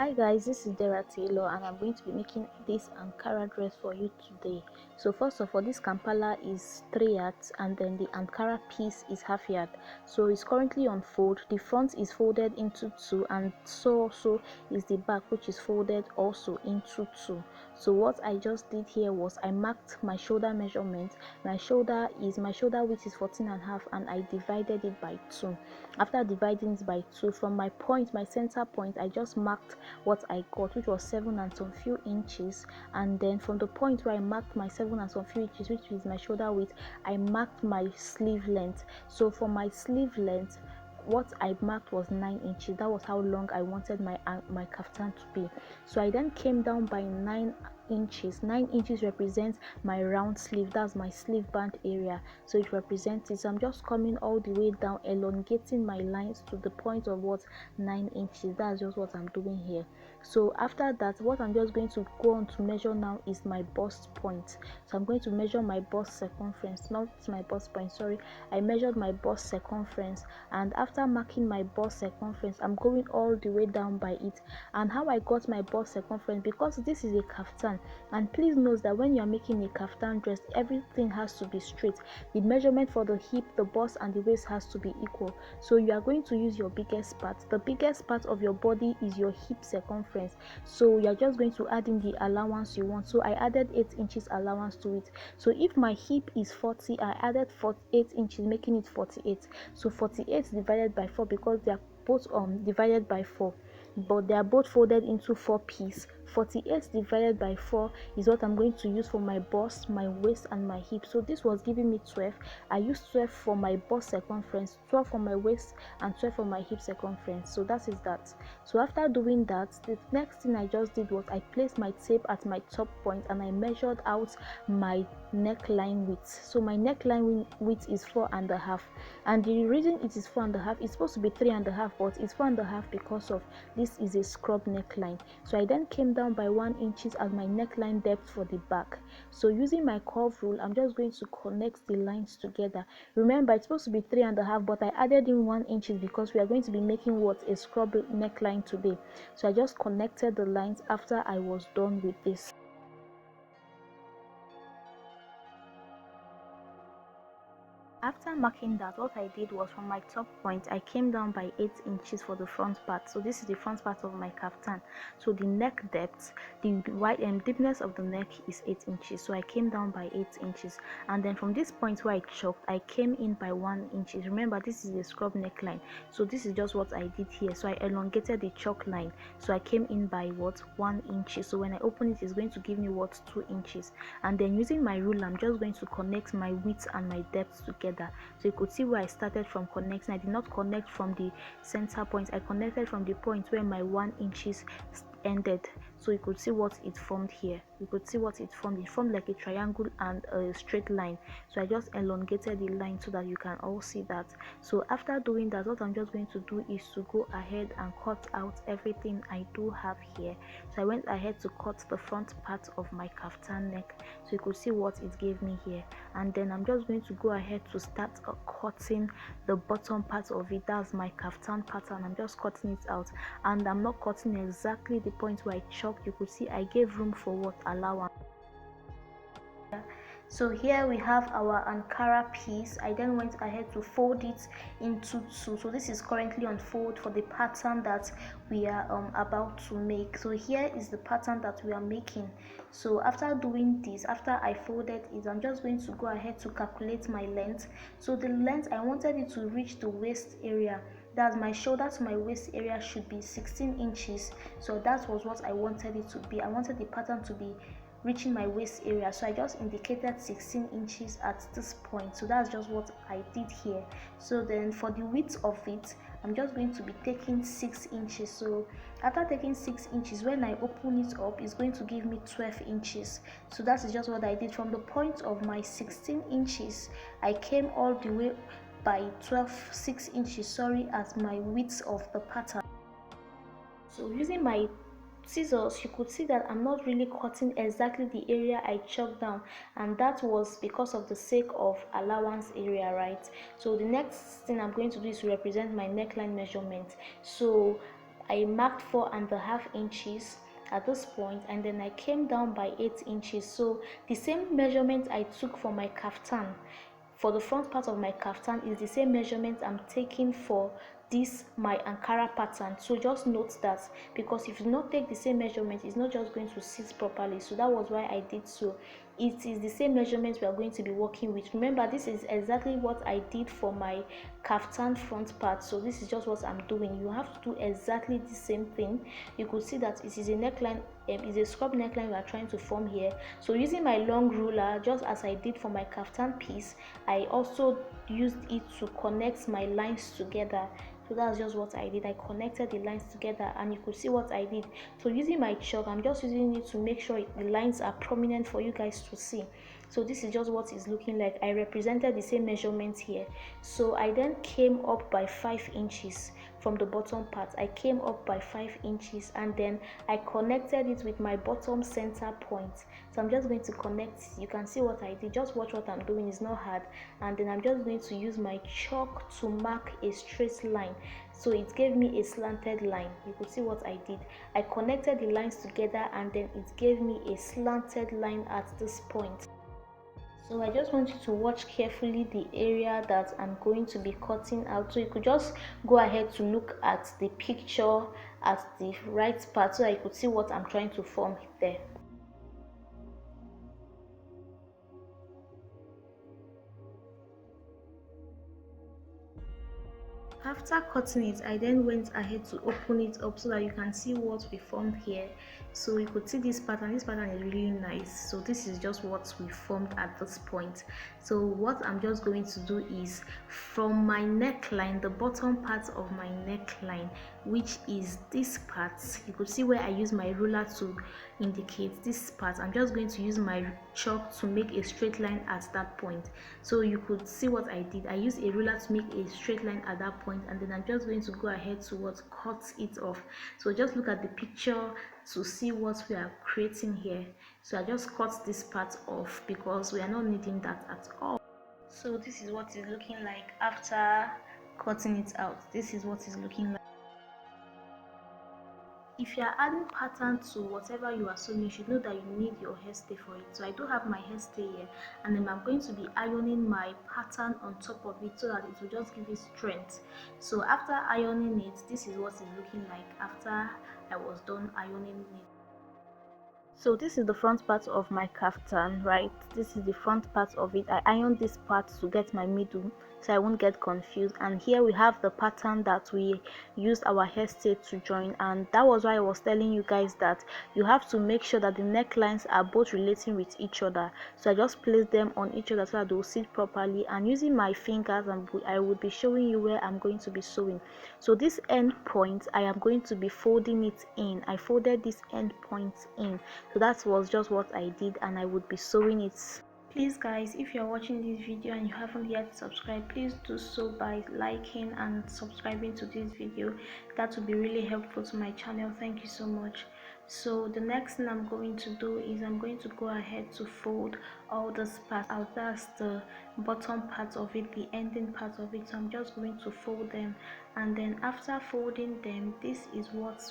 Hi guys, this is Deratailor and I'm going to be making this Ankara dress for you today. So first of all, this Kampala is 3 yards and then the Ankara piece is half yard. So it's currently on fold. The front is folded into 2 and so also is the back, which is folded also into 2. So what I just did here was I marked my shoulder measurement. My shoulder width is 14.5 and I divided it by 2. After dividing it by 2, from my center point, I just marked what I got, which was 7 and some few inches, and then from the point where I marked my 7 and some few inches, which is my shoulder width, I marked my sleeve length. So for my sleeve length, what I marked was 9 inches. That was how long I wanted my kaftan to be. So I then came down by 9 inches. 9 inches represents my round sleeve. That's my sleeve band area, so it represents it. So I'm just coming all the way down, elongating my lines to the point of what 9 inches. That's just what I'm doing here. So after that, what I'm just going to go on to measure now is my bust point. So I'm going to measure my bust circumference, not my bust point, sorry. I measured my bust circumference, and after marking my bust circumference, I'm going all the way down by it. And how I got my bust circumference, because this is a kaftan, and please note that when you're making a kaftan dress, everything has to be straight. The measurement for the hip, the bust and the waist has to be equal. So you are going to use your biggest part. The biggest part of your body is your hip circumference, so you're just going to add in the allowance you want. So I added 8 inches allowance to it. So if my hip is 40, I added 48 inches, making it 48. So 48 divided by 4, because they are both divided by 4, but they are both folded into 4 pieces. 48 divided by 4 is what I'm going to use for my bust, my waist and my hip. So this was giving me 12. I used 12 for my bust circumference, 12 for my waist and 12 for my hip circumference. So that is that. So after doing that, the next thing I just did was I placed my tape at my top point and I measured out my neckline width. So my neckline width is 4.5, and the reason it is 4.5, it's supposed to be 3.5, but it's 4.5 because of this is a scrub neckline. So I then came down by 1 inches as my neckline depth for the back. So using my curve rule, I'm just going to connect the lines together. Remember, it's supposed to be 3.5, but I added in 1 inches because we are going to be making what a scrub neckline today. So I just connected the lines after I was done with this. After marking that, what I did was from my top point, I came down by 8 inches for the front part. So this is the front part of my kaftan. So the neck depth, the wide and deepness of the neck is 8 inches. So I came down by 8 inches. And then from this point where I choked, I came in by 1 inch. Remember, this is a scrub neckline. So this is just what I did here. So I elongated the choke line. So I came in by what? 1 inch. So when I open it, it's going to give me what? 2 inches. And then using my ruler, I'm just going to connect my width and my depth together. So you could see where I started from connecting. I did not connect from the center point. I connected from the point where my 1 inches ended. So you could see what it formed here. You could see what it formed. It formed like a triangle and a straight line. So I just elongated the line so that you can all see that. So after doing that, what I'm just going to do is to go ahead and cut out everything I do have here. So I went ahead to cut the front part of my kaftan neck. So you could see what it gave me here. And then I'm just going to go ahead to start cutting the bottom part of it. That's my kaftan pattern. I'm just cutting it out, and I'm not cutting exactly the point where I chalked. You could see I gave room for what? Allowance. So here we have our Ankara piece. I then went ahead to fold it into 2. So this is currently on fold for the pattern that we are about to make. So here is the pattern that we are making. So after doing this, after I folded it, I'm just going to go ahead to calculate my length. So the length, I wanted it to reach the waist area. That's my shoulder to my waist area should be 16 inches. So that was what I wanted it to be. I wanted the pattern to be reaching my waist area, so I just indicated 16 inches at this point. So that's just what I did here. So then for the width of it, I'm just going to be taking 6 inches. So after taking 6 inches, when I open it up, it's going to give me 12 inches. So that is just what I did. From the point of my 16 inches, I came all the way by 6 inches, sorry, as my width of the pattern. So using my scissors, you could see that I'm not really cutting exactly the area I chalked down, and that was because of the sake of allowance area, right? So the next thing I'm going to do is to represent my neckline measurement. So I marked 4.5 inches at this point, and then I came down by 8 inches. So the same measurement I took for my kaftan, for the front part of my kaftan, is the same measurement I'm taking for this my Ankara pattern. So just note that, because if you do not take the same measurement, it's not just going to sit properly. So that was why I did so. It is the same measurements we are going to be working with. Remember, this is exactly what I did for my kaftan front part, so this is just what I'm doing. You have to do exactly the same thing. You could see that it is a neckline, is a scrub neckline we are trying to form here. So using my long ruler, just as I did for my kaftan piece, I also used it to connect my lines together. So that's just what I did. I connected the lines together, and you could see what I did. So using my chalk, I'm just using it to make sure the lines are prominent for you guys to see. So this is just what it's looking like. I represented the same measurements here. So I then came up by 5 inches from the bottom part. I came up by 5 inches, and then I connected it with my bottom center point. So I'm just going to connect. You can see what I did. Just watch what I'm doing. It's not hard. And then I'm just going to use my chalk to mark a straight line. So it gave me a slanted line. You could see what I did. I connected the lines together, and then it gave me a slanted line at this point. So I just want you to watch carefully the area that I'm going to be cutting out. So you could just go ahead to look at the picture at the right part, so I could see what I'm trying to form there. After cutting it, I then went ahead to open it up so that you can see what we formed here. So you could see this pattern. This pattern is really nice. So this is just what we formed at this point. So what I'm just going to do is, from my neckline, the bottom part of my neckline, which is this part, you could see where I use my ruler to indicate this part. I'm just going to use my chalk to make a straight line at that point. So you could see what I did. I used a ruler to make a straight line at that point, and then I'm just going to go ahead to cut it off. So just look at the picture to see what we are creating here. So I just cut this part off because we are not needing that at all. So this is what it's looking like after cutting it out. This is what it's looking like. If you are adding pattern to whatever you are sewing, you should know that you need your hairstay for it. So I do have my hairstay here, and then I'm going to be ironing my pattern on top of it so that it will just give it strength. So after ironing it, this is what it's looking like after I was done ironing it. So this is the front part of my kaftan, right? This is the front part of it. I ironed this part to get my middle so I won't get confused. And here we have the pattern that we used our hairstay to join, and that was why I was telling you guys that you have to make sure that the necklines are both relating with each other. So I just placed them on each other so that they will sit properly, and using my fingers, I would be showing you where I'm going to be sewing. So this end point, I am going to be folding it in. I folded this end point in. So that was just what I did, and I would be sewing it. Please guys, if you're watching this video and you haven't yet subscribed, please do so by liking and subscribing to this video. That would be really helpful to my channel. Thank you so much. So the next thing I'm going to do is I'm going to go ahead to fold all this part out. That's the bottom part of it, the ending part of it. So I'm just going to fold them, and then after folding them, this is what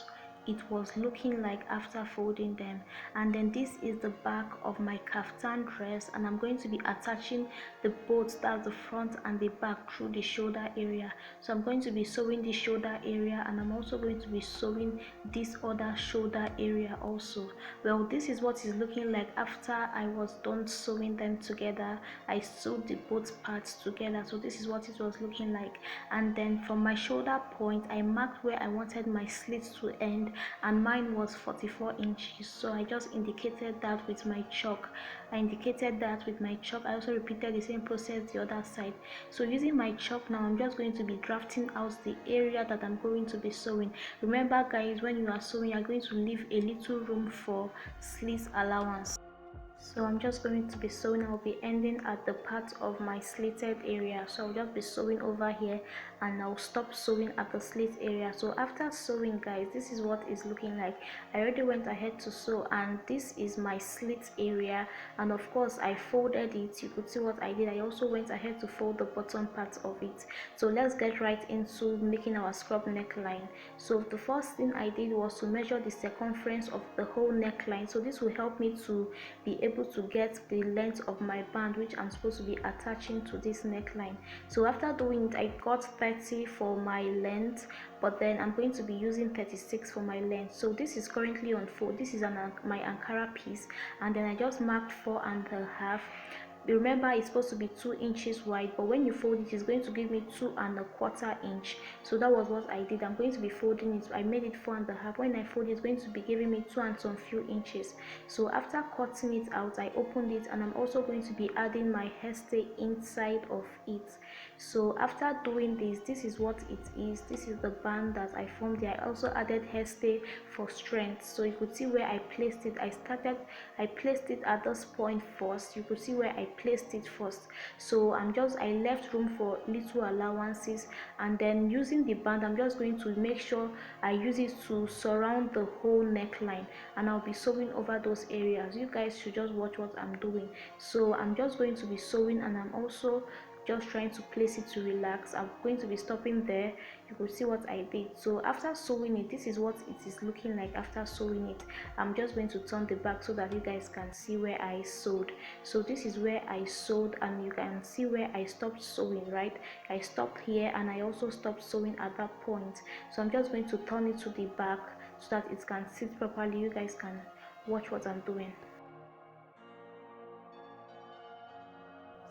it was looking like after folding them. And then this is the back of my kaftan dress, and I'm going to be attaching the both, that's the front and the back, through the shoulder area. So I'm going to be sewing the shoulder area, and I'm also going to be sewing this other shoulder area also. Well, this is what is looking like after I was done sewing them together. I sewed the both parts together, so this is what it was looking like. And then from my shoulder point, I marked where I wanted my slits to end, and mine was 44 inches. So I just indicated that with my chalk. I also repeated the same process the other side. So using my chalk now, I'm just going to be drafting out the area that I'm going to be sewing. Remember guys, when you are sewing, you're going to leave a little room for slits allowance. So I'm just going to be sewing. I'll be ending at the part of my slitted area, so I'll just be sewing over here, and I'll stop sewing at the slit area. So after sewing, guys, this is what it's looking like. I already went ahead to sew, and this is my slit area, and of course I folded it. You could see what I did. I also went ahead to fold the bottom part of it. So let's get right into making our scrub neckline. So the first thing I did was to measure the circumference of the whole neckline. So this will help me to be able to get the length of my band, which I'm supposed to be attaching to this neckline. So after doing it, I got 30 for my length, but then I'm going to be using 36 for my length. So this is currently on 4. This is my Ankara piece, and then I just marked 4.5. Remember, it's supposed to be 2 inches wide, but when you fold it, it's going to give me 2.25 inch. So that was what I did. I'm going to be folding it. I made it 4.5. When I fold it, it's going to be giving me 2 and some few inches. So after cutting it out, I opened it, and I'm also going to be adding my hairstay inside of it. So after doing this, this is what it is. This is the band that I formed there. I also added hairstay for strength. So you could see where I placed it. I placed it at this point first. You could see where I placed it first. So I left room for little allowances, and then using the band, I'm just going to make sure I use it to surround the whole neckline, and I'll be sewing over those areas. You guys should just watch what I'm doing. So I'm just going to be sewing, and I'm also just trying to place it to relax. I'm going to be stopping there. You could see what I did. So after sewing it, this is what it is looking like after sewing it. I'm just going to turn the back so that you guys can see where I sewed. So this is where I sewed, and you can see where I stopped sewing, right? I stopped here, and I also stopped sewing at that point. So I'm just going to turn it to the back so that it can sit properly. You guys can watch what I'm doing.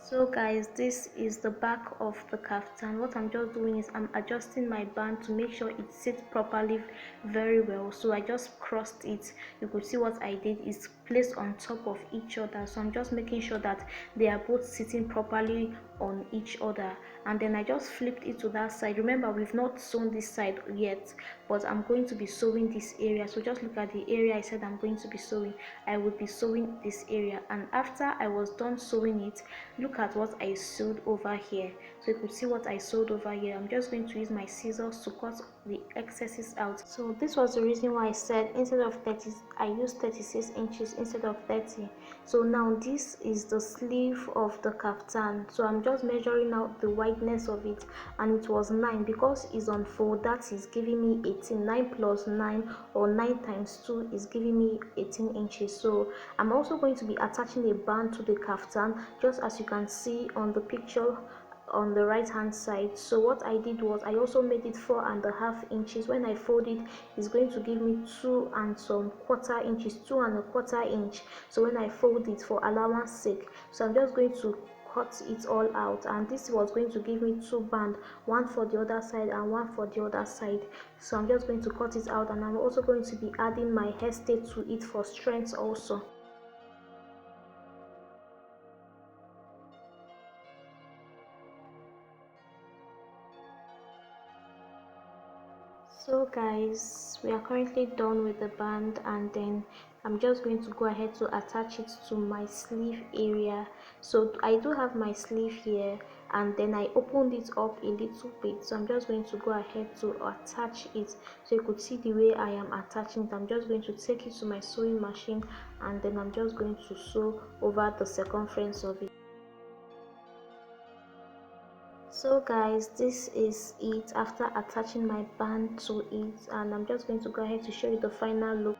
So guys, this is the back of the kaftan. What I'm just doing is I'm adjusting my band to make sure it sits properly very well. So I just crossed it. You could see what I did is placed on top of each other. So I'm just making sure that they are both sitting properly on each other, and then I just flipped it to that side. Remember, we've not sewn this side yet, but I'm going to be sewing this area. So just look at the area I said I'm going to be sewing. I would be sewing this area, and after I was done sewing it, look at what I sewed over here. So you could see what I sewed over here. I'm just going to use my scissors to cut the excesses out. So this was the reason why I said instead of 30, I used 36 inches instead of 30. So now this is the sleeve of the kaftan. So I'm just measuring out the wideness of it, and it was 9 because it's on 4. That is giving me 18. 9 plus 9, or 9 times 2, is giving me 18 inches. So I'm also going to be attaching a band to the kaftan, just as you can see on the picture on the right hand side. So what I did was I also made it 4.5 inches. When I fold it, it's going to give me 2 and some quarter inches, 2.25 inch. So when I fold it for allowance sake, so I'm just going to cut it all out, and this was going to give me 2 bands, one for the other side and one for the other side. So I'm just going to cut it out, and I'm also going to be adding my hairstay to it for strength also. So guys, we are currently done with the band, and then I'm just going to go ahead to attach it to my sleeve area. So I do have my sleeve here, and then I opened it up a little bit. So I'm just going to go ahead to attach it. So you could see the way I am attaching it. I'm just going to take it to my sewing machine, and then I'm just going to sew over the circumference of it. So guys, this is it after attaching my band to it, and I'm just going to go ahead to show you the final look.